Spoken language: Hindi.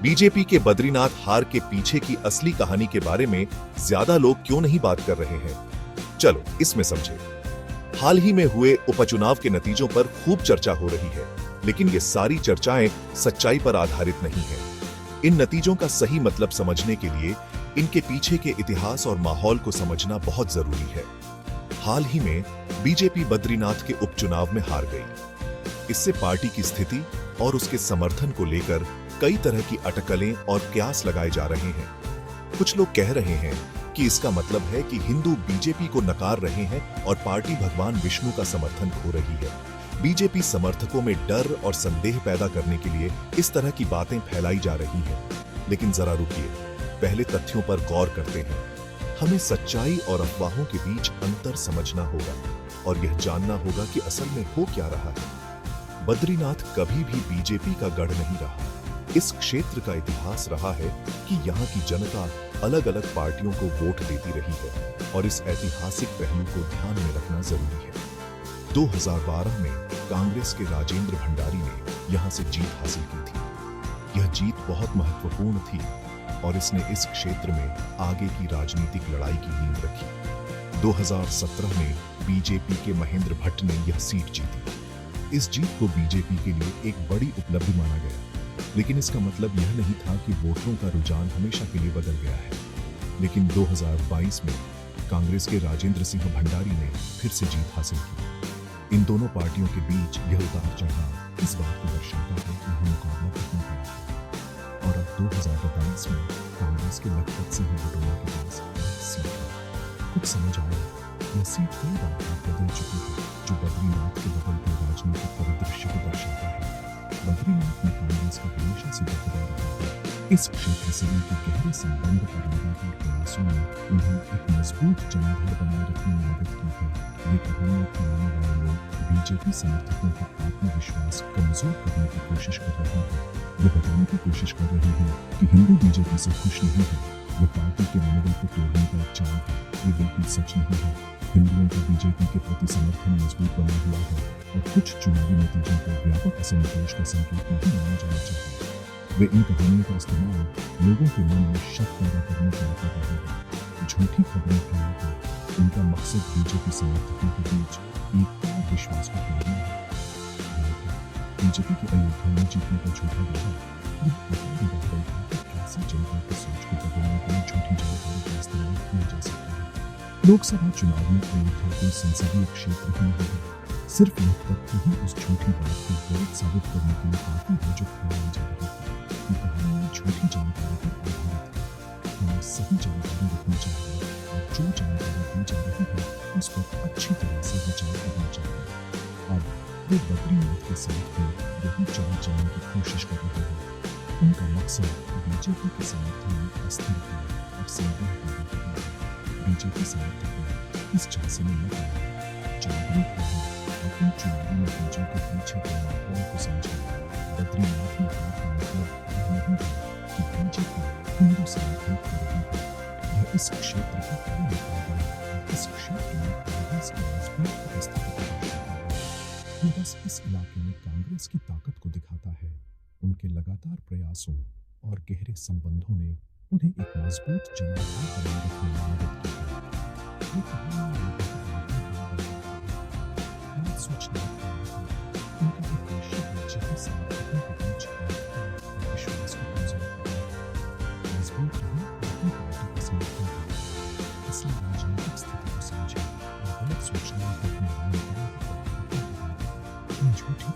बीजेपी के बद्रीनाथ हार के पीछे की असली कहानी के बारे में ज्यादा लोग क्यों नहीं बात कर रहे हैं? चलो इसमें समझे। हाल ही में हुए उपचुनाव के नतीजों पर खूब चर्चा हो रही है, लेकिन ये सारी चर्चाएं सच्चाई पर आधारित नहीं है। इन नतीजों का सही मतलब समझने के लिए इनके पीछे के इतिहास और माहौल को समझना बहुत जरूरी है। हाल ही में बीजेपी बद्रीनाथ के उपचुनाव में हार गई। इससे पार्टी की स्थिति और उसके समर्थन को लेकर कई तरह की अटकलें और कयास लगाए जा रहे हैं। कुछ लोग कह रहे हैं कि इसका मतलब है कि हिंदू बीजेपी को नकार रहे हैं और पार्टी भगवान विष्णु का समर्थन खो रही है। बीजेपी समर्थकों में डर और संदेह पैदा करने के लिए इस तरह की बातें फैलाई जा रही हैं। लेकिन जरा रुकिए, पहले तथ्यों पर गौर करते हैं। हमें सच्चाई और अफवाहों के बीच अंतर समझना होगा और यह जानना होगा कि असल में हो क्या रहा है। बद्रीनाथ कभी भी बीजेपी का गढ़ नहीं रहा। इस क्षेत्र का इतिहास रहा है कि यहाँ की जनता अलग अलग पार्टियों को वोट देती रही है और इस ऐतिहासिक पहलू को ध्यान में रखना जरूरी है। 2012 में कांग्रेस के राजेंद्र भंडारी ने यहाँ से जीत हासिल की थी। यह जीत बहुत महत्वपूर्ण थी और इसने इस क्षेत्र में आगे की राजनीतिक लड़ाई की नींव रखी। 2017 में बीजेपी के महेंद्र भट्ट ने यह सीट जीती। इस जीत को बीजेपी के लिए एक बड़ी उपलब्धि माना गया, लेकिन इसका मतलब यह नहीं था कि वोटरों का रुझान हमेशा के लिए बदल गया है। लेकिन 2022 में कांग्रेस के राजेंद्र सिंह भंडारी ने फिर से जीत हासिल की। इन दोनों पार्टियों के बीच यह उतार चढ़ाव इस बात को दर्शाता है कि यह मुकाबला कितना बड़ा है। और अब 2022 में कांग्रेस के लखपत सिंह बटोला के पास सीट है। कुछ समझ आया, यह सीट कई बार बदल चुकी है, जो बद्रीनाथ के बदलते राजनीतिक परिदृश्य को दर्शाता है। बद्रीनाथ में कांग्रेस का हमेशा से दबदबा रहा है। इस क्षेत्र से उनके गहरे संबंध और लगातार प्रयासों ने उन्हें एक मजबूत जनाधार बनाए रखने में मदद की है। ये कहानियां फैलाने वाले लोग बीजेपी समर्थकों का आत्मविश्वास कमजोर करने की कोशिश कर रहे हैं। वे बताने की कोशिश कर रहे हैं कि हिंदू बीजेपी से खुश नहीं है। वो पार्टी के मनोबल को तोड़ने का एक चाल है। ये बिल्कुल सच नहीं है। हिंदुओं का बीजेपी के प्रति समर्थन मजबूत बना हुआ है और कुछ चुनावी नतीजों पर व्यापक असंतोष का संकेत नहीं माना जाना चाहिए। वे इन कहानियों का इस्तेमाल लोगों के मन में शक पैदा करने के लिए कर रहे हैं। झूठी खबरें फैलाकर उनका मकसद बीजेपी समर्थकों के बीच एकता और विश्वास को तोड़ना है। बीजेपी के अयोध्या में जीतने का झूठा दावा यह बताने वाला है कि कैसे जनता की सोच को बदलने के लिए झूठी जानकारी का इस्तेमाल किया जा सकता है। लोकसभा चुनाव में अयोध्या कोई संसदीय क्षेत्र ही नहीं है। सिर्फ यह तथ्य ही उस झूठी बात को गलत साबित करने के लिए काफी है जो फैलाई जा रही है। ये कहानी झूठी जानकारी पर आधारित है। हमें सही जानकारी रखनी चाहिए और जो जानकारी दी जा रही है उस पर अच्छी तरह से विचार करना चाहिए। अब वे बद्रीनाथ के साथ में यही चाल चलने की कोशिश कर रहे हैं। उनका मकसद बीजेपी के समर्थन में अस्थिरता और संदेह पैदा करना है। बीजेपी समर्थक इस झांसे में न आए, जागरूक रहें और इन चुनावी नतीजों के पीछे के माहौल को समझें। बद्रीनाथ में हार का मतलब यह नहीं है कि बीजेपी हिंदू समर्थन कर रही है। यह इस क्षेत्र का बड़ा मुकाबला है और इस क्षेत्र में कांग्रेस की मजबूत उपस्थिति को दर्शाता है। ये बस इस इलाके में कांग्रेस की ताकत को दिखाता है। उनके लगातार प्रयासों और गहरे संबंधों ने उन्हें एक मजबूत जनाधार बनाए रखने में मदद की है। ये कहानी लोगों को सोचने का उनका उद्देश्य बीजेपी समर्थकों के बीच एकता और विश्वास को कमजोर करना है। मजबूत रहें अपनी पार्टी का समर्थन करें। इसलिए राजनीतिक स्थिति को समझें और गलत सोचने को अपनी राजनीति में झूठी